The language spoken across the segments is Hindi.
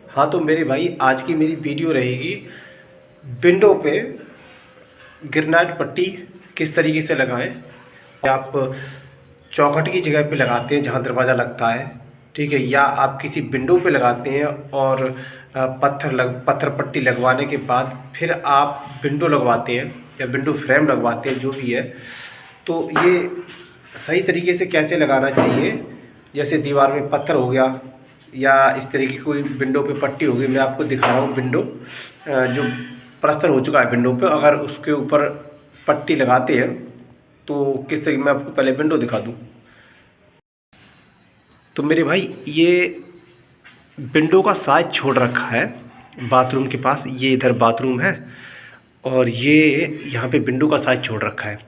हाँ तो मेरे भाई आज की मेरी वीडियो रहेगी विंडो पे गिरनाइट पट्टी किस तरीके से लगाएं। आप चौखट की जगह पे लगाते हैं जहाँ दरवाज़ा लगता है, ठीक है, या आप किसी विंडो पे लगाते हैं और पत्थर पट्टी लगवाने के बाद फिर आप विंडो लगवाते हैं या विंडो फ्रेम लगवाते हैं, जो भी है। तो ये सही तरीके से कैसे लगाना चाहिए, जैसे दीवार में पत्थर हो गया या इस तरीके की कोई विंडो पे पट्टी होगी, मैं आपको दिखा रहा हूँ। विंडो जो प्लास्टर हो चुका है विंडो पे, अगर उसके ऊपर पट्टी लगाते हैं तो किस तरीके, मैं आपको पहले विंडो दिखा दूँ। तो मेरे भाई ये विंडो का साइज छोड़ रखा है बाथरूम के पास, ये इधर बाथरूम है और ये यहाँ पे विंडो का साइज छोड़ रखा है।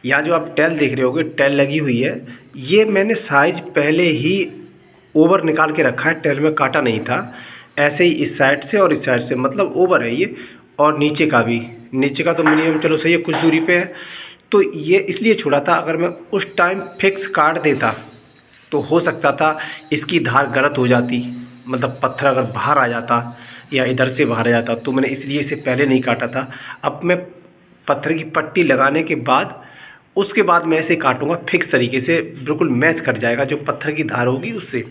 यहाँ जो आप टाइल देख रहे होगे, टाइल लगी हुई है, ये मैंने साइज पहले ही ओवर निकाल के रखा है, टाइल में काटा नहीं था। ऐसे ही इस साइड से और इस साइड से, मतलब ओवर है ये, और नीचे का भी, नीचे का तो मिनिमम चलो सही है, कुछ दूरी पे है। तो ये इसलिए छोड़ा था, अगर मैं उस टाइम फिक्स काट देता तो हो सकता था इसकी धार गलत हो जाती, मतलब पत्थर अगर बाहर आ जाता या इधर से बाहर आ जाता, तो मैंने इसलिए इसे पहले नहीं काटा था। अब मैं पत्थर की पट्टी लगाने के बाद उसके बाद मैं ऐसे काटूंगा फिक्स तरीके से, बिल्कुल मैच कर जाएगा जो पत्थर की धार होगी उससे।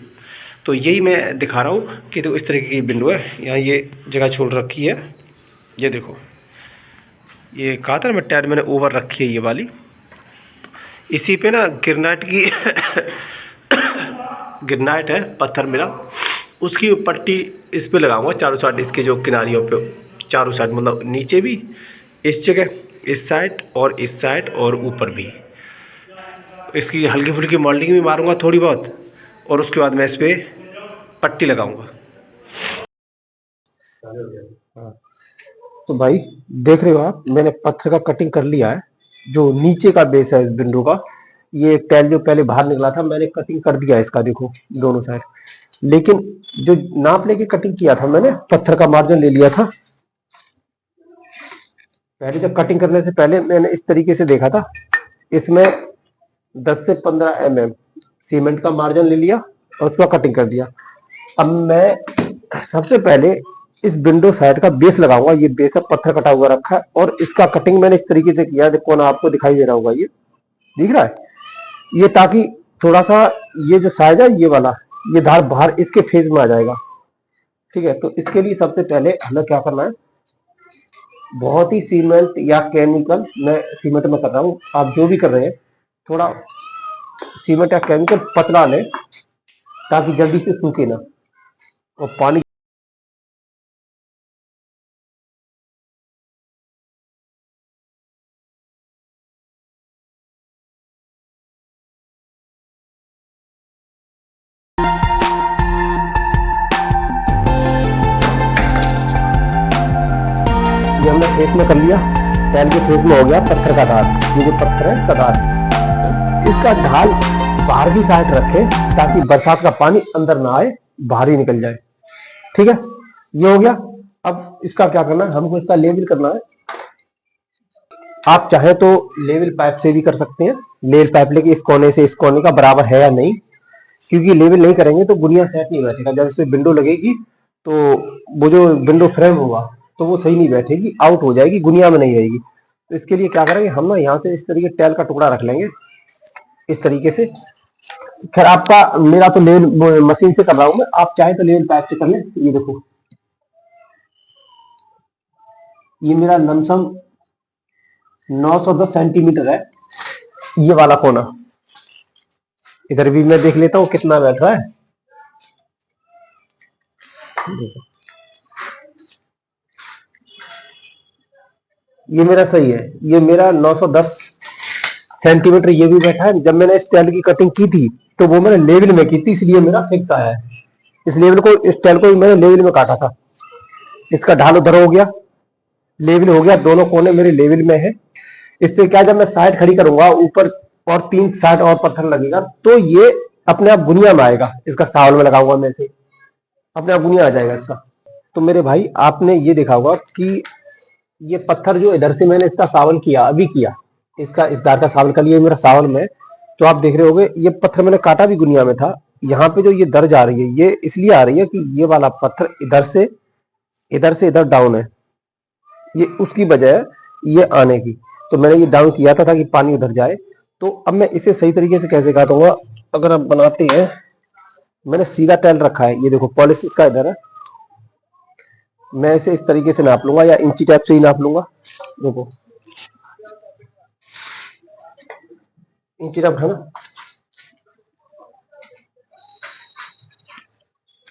तो यही मैं दिखा रहा हूँ कि देखो इस तरीके की विंडो है, यहाँ ये जगह छोड़ रखी है, ये देखो, ये कहा था ना मैं टायर मैंने ओवर रखी है ये वाली। इसी पे ना गिरनाइट की गिरनाइट है पत्थर मेरा, उसकी पट्टी इस पे लगाऊंगा चारों साइड, इसके जो किनारियों पे चारों साइड, मतलब नीचे भी इस जगह, इस साइड और इस साइड और ऊपर भी। इसकी हल्की फुल्की मोल्डिंग भी मारूंगा थोड़ी बहुत, और उसके बाद मैं इस पर पट्टी लगाऊंगा। हाँ, तो भाई देख रहे हो आप, मैंने पत्थर का कटिंग कर लिया है। जो नीचे का बेस है विंडो का, ये टाइल जो पहले बाहर निकला था मैंने कटिंग कर दिया है इसका, देखो दोनों साइड। लेकिन जो नाप लेके कटिंग किया था मैंने, पत्थर का मार्जिन ले लिया था। पहले जब कटिंग करने से पहले मैंने इस तरीके से देखा था, इसमें 10 से 15 mm सीमेंट का मार्जिन ले लिया और उसका कटिंग कर दिया। अब मैं सबसे पहले इस विंडो साइड का बेस लगाऊंगा। ये बेस है, पत्थर कटा हुआ रखा है, और इसका कटिंग मैंने इस तरीके से किया, देखो ना, आपको दिखाई दे रहा होगा, ये दिख रहा है ये, ताकि थोड़ा सा ये जो साइज है ये वाला, ये धार बाहर इसके फेज में आ जाएगा। ठीक है, तो इसके लिए सबसे पहले हमें क्या करना है, बहुत ही सीमेंट या केमिकल, मैं सीमेंट में कर रहा हूँ, आप जो भी कर रहे हैं थोड़ा सीमेंट या केमिकल पतला लें ताकि जल्दी से सूखे ना, और पानी। ये हमने फेस में कर लिया, टाइल के फेस में हो गया पत्थर का धार। ये जो पत्थर है इसका धार, इसका ढाल बाहर की साइड रखें ताकि बरसात का पानी अंदर ना आए, बाहर ही निकल जाए। ठीक है, ये हो गया। अब इसका क्या करना है, हमको इसका लेवल करना है। आप चाहे तो लेवल पाइप से भी कर सकते हैं, लेवल पाइप लेके इस कोने से इस कोने का बराबर है या नहीं, क्योंकि लेवल नहीं करेंगे तो गुनिया सेट नहीं बैठेगा। जब इसमें विंडो लगेगी तो वो जो विंडो फ्रेम होगा तो वो सही नहीं बैठेगी, आउट हो जाएगी, गुनिया में नहीं रहेगी। तो इसके लिए क्या करेंगे हम ना, यहाँ से इस तरीके टाइल का टुकड़ा रख लेंगे इस तरीके से। खैर आपका, मेरा तो लेवल मशीन से कर रहा हूं मैं, आप चाहे तो लेवल पाइप से कर लें। ये देखो, ये मेरा लमसम 910 सेंटीमीटर है ये वाला कोना। इधर भी मैं देख लेता हूँ कितना बैठ रहा है। ये मेरा सही है, ये मेरा 910 सेंटीमीटर ये भी बैठा है। जब मैंने इस टाइल की कटिंग की थी तो वो मैंने लेवल में की थी, इसलिए मेरा फिक्स आया है। इस लेवल को, इस टाइल को मैंने लेवल में काटा था। इसका ढाल उधर हो गया, लेवल हो गया, दोनों कोने मेरे लेवल में है। इससे क्या, जब मैं साइड खड़ी करूंगा ऊपर और 3 साइड और पत्थर लगेगा तो ये अपने आप गुनिया में आएगा। इसका सावल में लगाऊंगा मैं, से अपने आप गुनिया आ जाएगा इसका। तो मेरे भाई आपने ये देखा होगा कि ये पत्थर जो इधर से मैंने इसका सावल किया, अभी किया, इसका इस दार का सावल कर लिया मेरा सावल में, तो आप देख रहे होगे ये पत्थर मैंने काटा भी गुनिया में था। यहाँ पे जो ये दर्ज आ रही है ये इसलिए आ रही है कि ये वाला पत्थर इधर से इधर डाउन है, ये उसकी वजह है ये आने की। तो मैंने ये डाउन किया था ताकि पानी उधर जाए। तो अब मैं इसे सही तरीके से कैसे काटूंगा, अगर आप बनाते हैं, मैंने सीधा टाइल रखा है, ये देखो पॉलिश इसका इधर है, मैं इसे इस तरीके से नाप लूंगा या इंची टेप से ही नाप लूंगा। देखो इंची टेप है ना,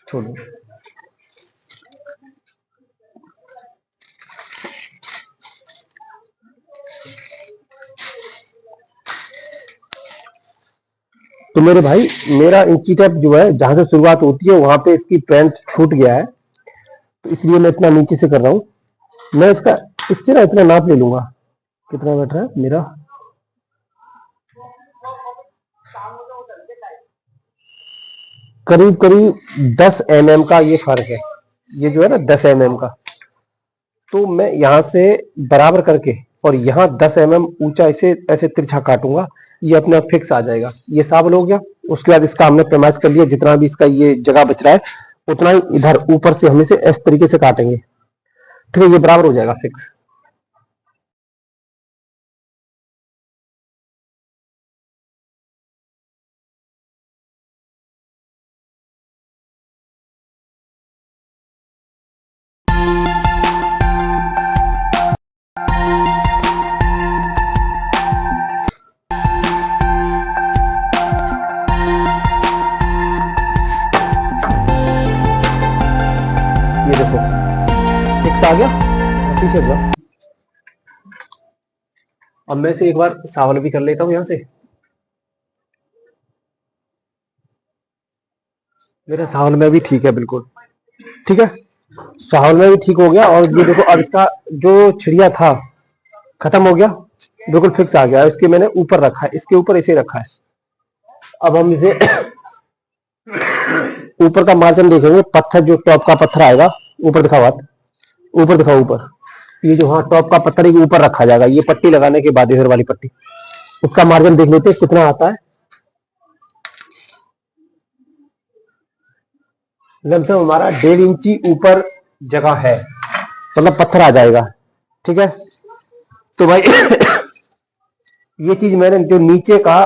छोड़ो। तो मेरे भाई मेरा इंची टेप जो है जहां से शुरुआत होती है वहां पे इसकी पैंट छूट गया है, तो इसलिए मैं इतना नीचे से कर रहा हूं। मैं इसका इससे ना इतना नाप ले लूंगा, कितना बैठ रहा है मेरा, करीब करीब 10 mm का ये फर्क है, ये जो है ना 10 mm का। तो मैं यहां से बराबर करके और यहाँ 10 mm ऊंचा इसे ऐसे तिरछा काटूंगा, ये अपने आप फिक्स आ जाएगा। ये साबल हो गया। उसके बाद इसका हमने पैमाइश कर लिया, जितना भी इसका ये जगह बच रहा है उतना ही इधर ऊपर से हम इसे इस तरीके से काटेंगे, ठीक है, ये बराबर हो जाएगा फिक्स। ये देखो फिक्स आ गया, पीछे हट जाओ। अब मैं इसे एक बार सावल भी कर लेता हूँ यहाँ से। मेरा सावल में भी ठीक है, बिल्कुल ठीक है, सावल में भी ठीक हो गया। और ये देखो अब इसका जो छिड़िया था खत्म हो गया, बिल्कुल फिक्स आ गया। इसके मैंने ऊपर रखा है, इसके ऊपर इसे रखा है। अब हम इसे ऊपर का मार्जिन देखेंगे, पत्थर जो टॉप का पत्थर आएगा, ऊपर दिखाओ हाथ, ऊपर दिखाओ ऊपर, ये जो हाँ टॉप का पत्थर है ये ऊपर रखा जाएगा, ये पट्टी लगाने के बाद इधर वाली पट्टी, उसका मार्जिन देख लेते हैं कितना आता है। लमसम हमारा 1.5 इंची ऊपर जगह है, मतलब पत्थर आ जाएगा, ठीक है। तो भाई ये चीज मैंने जो नीचे का,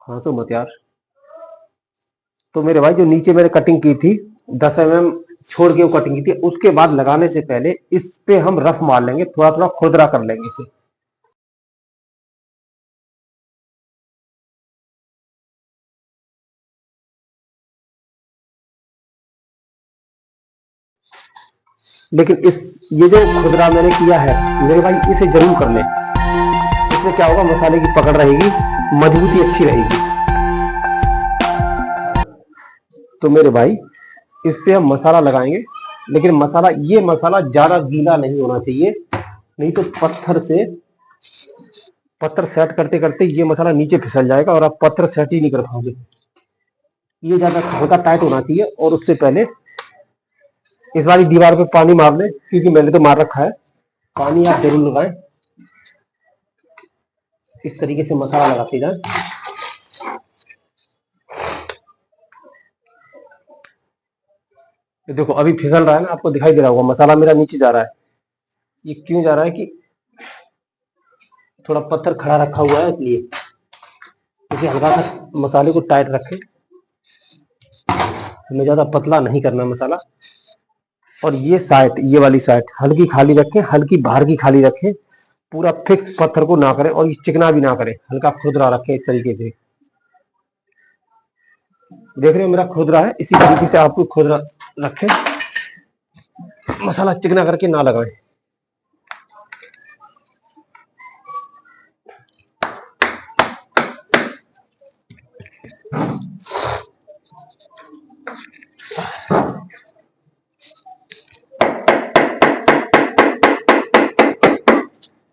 हाँ तो मत यार, तो मेरे भाई जो नीचे मैंने कटिंग की थी 10 mm छोड़ के वो कटिंग की थी, उसके बाद लगाने से पहले इस पे हम रफ मार लेंगे, थोड़ा थोड़ा खुरदरा कर लेंगे इसे। लेकिन इस ये जो खुरदरा मैंने किया है मेरे भाई, इसे जरूर कर ले, इससे क्या होगा, मसाले की पकड़ रहेगी, मजबूती अच्छी रहेगी। तो मेरे भाई इस पे हम मसाला लगाएंगे, लेकिन मसाला ये मसाला ज्यादा गीला नहीं होना चाहिए, नहीं तो पत्थर सेट करते करते ये मसाला नीचे फिसल जाएगा और आप पत्थर सेट ही नहीं कर पाओगे। ये ज्यादा हल्का टाइट होना चाहिए। और उससे पहले इस वाली दीवार पे पानी मार लें, क्योंकि मैंने तो मार रखा है, पानी आप जरूर लगाएं। इस तरीके से मसाला लगाते जाए। देखो अभी फिसल रहा है ना, आपको दिखाई दे रहा होगा मसाला मेरा नीचे जा रहा है। ये क्यों जा रहा है कि थोड़ा पत्थर खड़ा रखा हुआ है, इसलिए इसे हल्का सा मसाले को टाइट रखें, हमें ज्यादा पतला नहीं करना मसाला। और ये साइड, ये वाली साइड हल्की खाली रखें, हल्की बाहर की खाली रखें, पूरा फिक्स पत्थर को ना करें और ये चिकना भी ना करें, हल्का खुरदरा रखें इस तरीके से। देख रहे हो मेरा खुरदरा है, इसी तरीके से आपको खुरदरा रखें, मसाला चिकना करके ना लगाएं।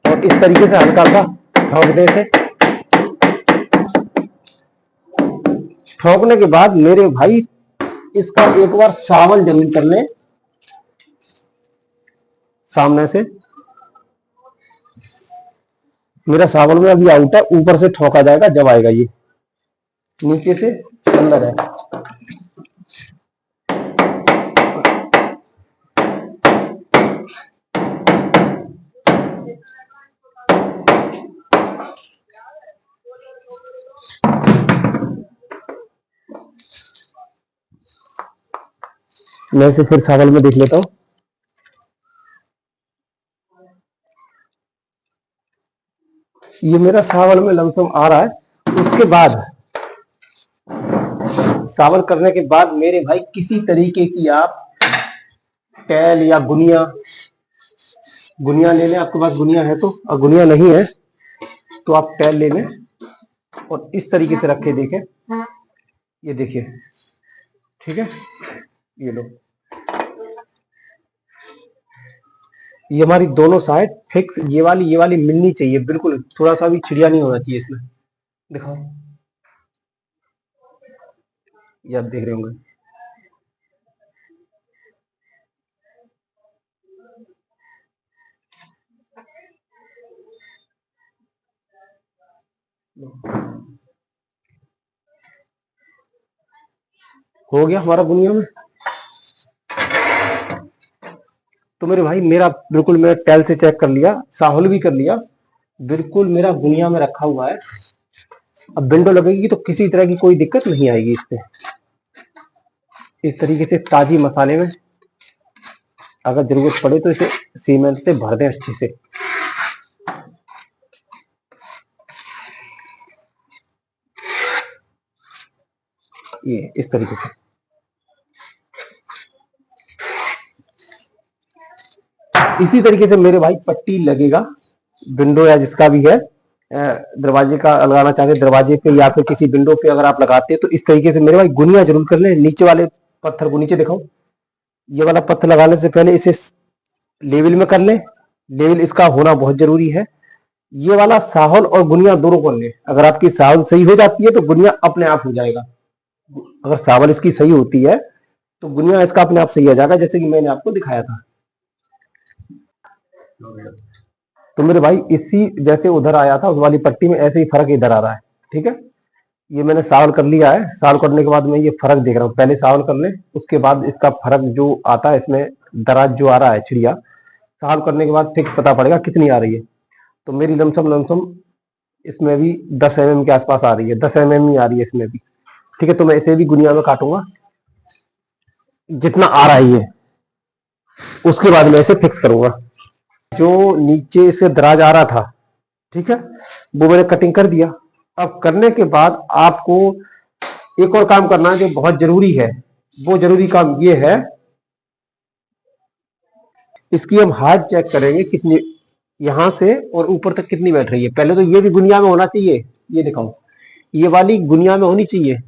और इस तरीके से हल्का हल्का ठोक दे से। ठोकने के बाद मेरे भाई इसका एक बार सावल जरूर कर लें सामने से। मेरा सावल में अभी आउट है, ऊपर से ठोका जाएगा जब आएगा ये। नीचे से अंदर है। मैं इसे फिर सावल में देख लेता हूँ। ये मेरा सावल में लमसम आ रहा है। उसके बाद सावल करने के बाद मेरे भाई किसी तरीके की आप टैल या गुनिया, गुनिया ले लें, आपके पास गुनिया है तो, और गुनिया नहीं है तो आप टैल ले लें और इस तरीके से रखे देखें। ये देखिए, ठीक है, ये लो, ये हमारी दोनों साइड फिक्स, ये वाली मिलनी चाहिए बिल्कुल, थोड़ा सा भी चिड़िया नहीं होना चाहिए इसमें। दिखाओ, ये आप देख रहे होंगे। हो गया हमारा बुनिया में। तो मेरे भाई मेरा बिल्कुल, मेरा टैल से चेक कर लिया, साहुल भी कर लिया, बिल्कुल मेरा बुनिया में रखा हुआ है। अब विंडो लगेगी तो किसी तरह की कोई दिक्कत नहीं आएगी इससे। इस तरीके से ताजी मसाले में अगर जरूरत पड़े तो इसे सीमेंट से भर दें अच्छे से। ये इस तरीके से इसी तरीके से मेरे भाई पट्टी लगेगा विंडो या जिसका भी है, दरवाजे का लगाना चाहते दरवाजे पे या फिर किसी विंडो पे अगर आप लगाते हैं तो इस तरीके से मेरे भाई गुनिया जरूर कर लें। नीचे वाले पत्थर को नीचे दिखाओ, ये वाला पत्थर लगाने से पहले इसे लेवल में कर लें, लेवल इसका होना बहुत जरूरी है। ये वाला साहुल और गुनिया दोनों कर लें। अगर आपकी साहुल सही हो जाती है तो गुनिया अपने आप हो जाएगा। अगर सावल इसकी सही होती है तो गुनिया इसका अपने आप सही आ जाएगा, जैसे कि मैंने आपको दिखाया था। तो मेरे भाई इसी जैसे उधर आया था उस वाली पट्टी में ऐसे ही फर्क इधर आ रहा है, ठीक है। ये मैंने सावल कर लिया है, सावल करने के बाद मैं ये फर्क देख रहा हूँ। पहले सावल कर ले, उसके बाद इसका फर्क जो आता है इसमें दराज जो आ रहा है चिड़िया, सावल करने के बाद फिक्स पता पड़ेगा कितनी आ रही है। तो मेरी लमसम इसमें भी 10 mm के आसपास आ रही है, 10 mm ही आ रही है इसमें भी, ठीक है। तो मैं इसे भी गुनिया में काटूंगा जितना आ रहा है ये, उसके बाद मैं इसे फिक्स करूंगा। जो नीचे से दराज आ रहा था, ठीक है, वो मैंने कटिंग कर दिया। अब करने के बाद आपको एक और काम करना है जो बहुत जरूरी है। वो जरूरी काम ये है, इसकी हम हाइट चेक करेंगे कितनी यहां से और ऊपर तक कितनी बैठ रही है। पहले तो ये भी गुनिया में होना चाहिए, ये दिखाओ, ये वाली गुनिया में होनी चाहिए,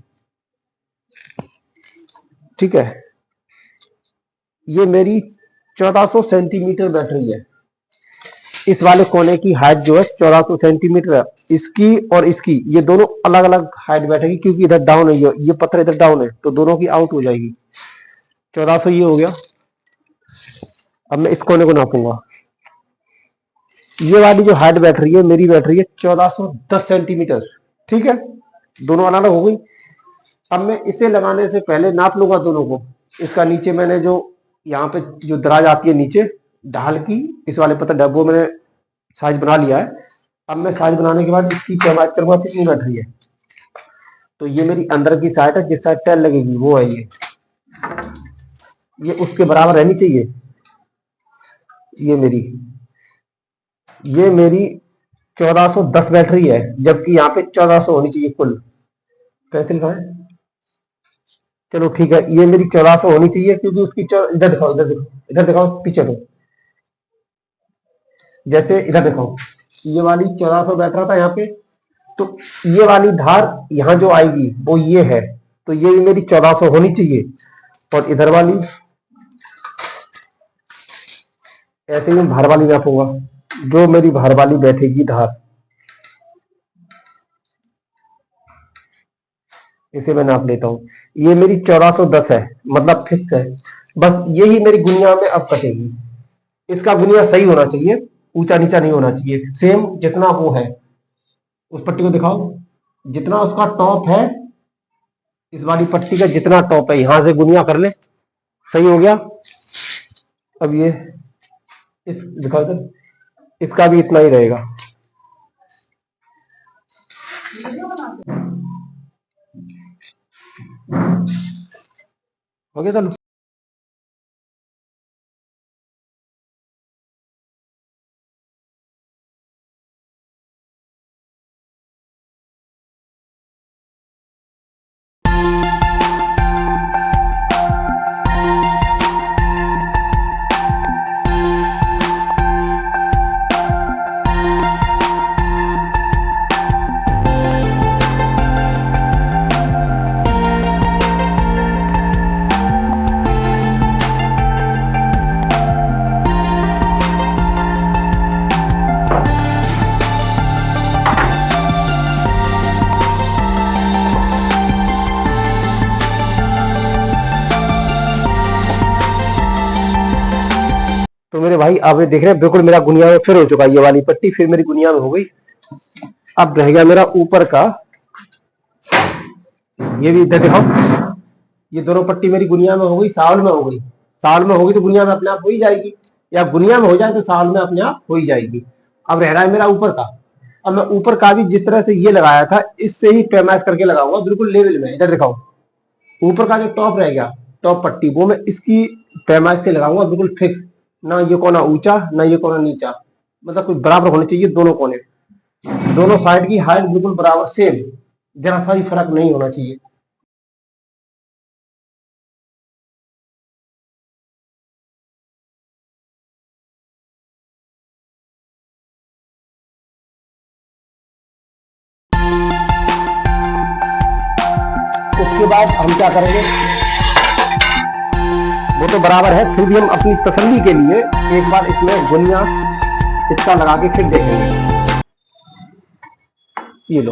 ठीक है। ये मेरी 1400 सेंटीमीटर बैठ रही है। इस वाले कोने की हाइट जो है 1400 सेंटीमीटर है। इसकी और इसकी ये दोनों अलग अलग हाइट बैठेगी क्योंकि इधर डाउन है, ये पत्थर इधर डाउन है तो दोनों की आउट हो जाएगी। 1400 ये हो गया। अब मैं इस कोने को नापूंगा। ये वाली जो हाइट बैठ रही है मेरी बैठ रही है 1410 सेंटीमीटर, ठीक है। दोनों अलग अलग हो गई। अब मैं इसे लगाने से पहले नाप लूंगा दोनों को। इसका नीचे मैंने जो यहाँ पे जो दराज आती है नीचे ढाल की, इस वाले पत्थर डब्बो मैंने साइज बना लिया है। अब मैं साइज बनाने के बाद इसकी पैमाइश करूंगा कितनी बैठ रही है। तो ये मेरी अंदर की साइड है, जिस साइड टैल लगेगी वो है ये उसके बराबर रहनी चाहिए। ये मेरी 1410 बैठ रही है, जबकि यहाँ पे 1400 होनी चाहिए कुल। कैंसिल करें, चलो ठीक है। ये मेरी 1400 होनी चाहिए क्योंकि उसकी इधर दिखाओ, इधर दिखाओ पीछे तो, जैसे इधर दिखाओ, ये वाली 1400 बैठ रहा था यहाँ पे, तो ये वाली धार यहाँ जो आएगी वो ये है, तो ये मेरी 1400 होनी चाहिए। और इधर वाली ऐसे ही भार वाली नापूंगा, जो मेरी भार वाली बैठेगी धार, इसे मैं नाप लेता हूँ। ये मेरी 1410 है, मतलब फिक्स है। बस यही मेरी गुनिया में अब कटेगी। इसका गुनिया सही होना चाहिए, ऊंचा नीचा नहीं होना चाहिए, सेम जितना वो है। उस पट्टी को दिखाओ, जितना उसका टॉप है इस वाली पट्टी का जितना टॉप है यहां से गुनिया कर ले, सही हो गया। अब ये इस दिखाओ तो, इसका भी इतना ही रहेगा। हो गया। चलो तो मेरे भाई आप ये देख रहे हैं बिल्कुल मेरा गुनिया में फिर हो चुका है, ये वाली पट्टी फिर मेरी गुनिया में हो गई। अब रह गया मेरा ऊपर का, ये भी इधर दिखाओ, ये दोनों पट्टी मेरी गुनिया में हो गई, साल में हो गई। साल में होगी तो गुनिया में अपने आप हो ही जाएगी, या गुनिया में हो जाए तो साल में अपने आप हो ही जाएगी। अब रह रहा है मेरा ऊपर का। अब मैं ऊपर का भी जिस तरह से ये लगाया था इससे ही पैमाइश करके लगाऊंगा बिल्कुल लेवल में। इधर दिखाओ, ऊपर का जो टॉप रह गया, टॉप पट्टी, वो मैं इसकी पैमाइश से लगाऊंगा बिल्कुल फिक्स। ना ये कोना ऊंचा ना ये कोना नीचा, मतलब कुछ बराबर होने चाहिए दोनों कोने, दोनों साइड की हाइट बिल्कुल बराबर सेम, जरा सा भी फर्क नहीं होना चाहिए। उसके बाद हम क्या करेंगे, वो तो बराबर है, फिर भी हम अपनी तसल्ली के लिए एक बार इसमें गुनिया इसका लगा के फिर देखेंगे। ये लो,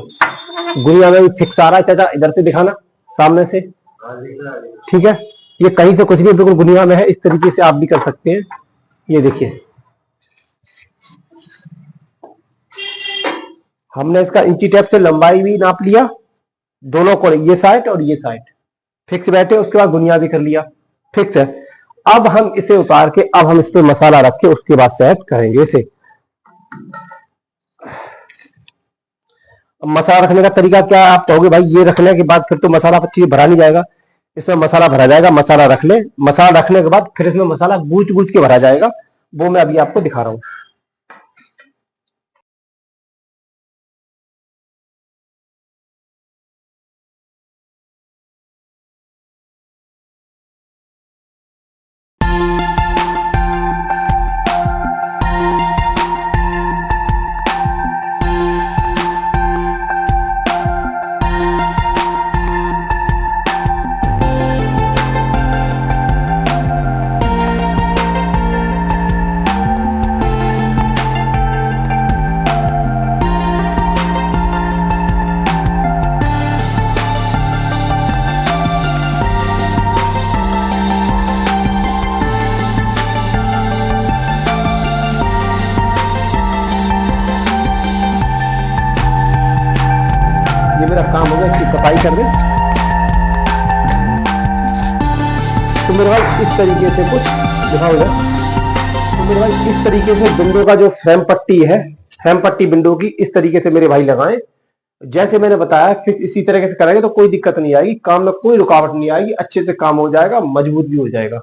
गुनिया में भी फिक्स आ रहा है चाचा, इधर से दिखाना सामने से, ठीक है। ये कहीं से कुछ भी बिल्कुल गुनिया में है, इस तरीके से आप भी कर सकते हैं। ये देखिए हमने इसका इंची टेप से लंबाई भी नाप लिया, दोनों कोने, ये साइड और ये साइड फिक्स बैठे। उसके बाद गुनिया भी कर लिया, फिक्स है। अब हम इसे उतार के अब हम इस पे मसाला रख के उसके बाद सेट करेंगे इसे। अब मसाला रखने का तरीका क्या है, आप कहोगे भाई ये रखने के बाद फिर तो मसाला अच्छी भरा नहीं जाएगा। इसमें मसाला भरा जाएगा, मसाला रख ले, मसाला रखने के बाद फिर इसमें मसाला गूंज गूंज के भरा जाएगा, वो मैं अभी आपको दिखा रहा हूं। ये मेरा काम होगा, इसकी सफाई कर दे। तो मेरे भाई इस तरीके से कुछ दिखाओ इधर। तो मेरे भाई इस तरीके से विंडो का जो फ्रेम पट्टी है, फ्रेम पट्टी विंडो की इस तरीके से मेरे भाई लगाएं। जैसे मैंने बताया फिर इसी तरीके से करेंगे तो कोई दिक्कत नहीं आएगी, काम में कोई रुकावट नहीं आएगी, अच्छे से काम हो जाएगा, मजबूत भी हो जाएगा।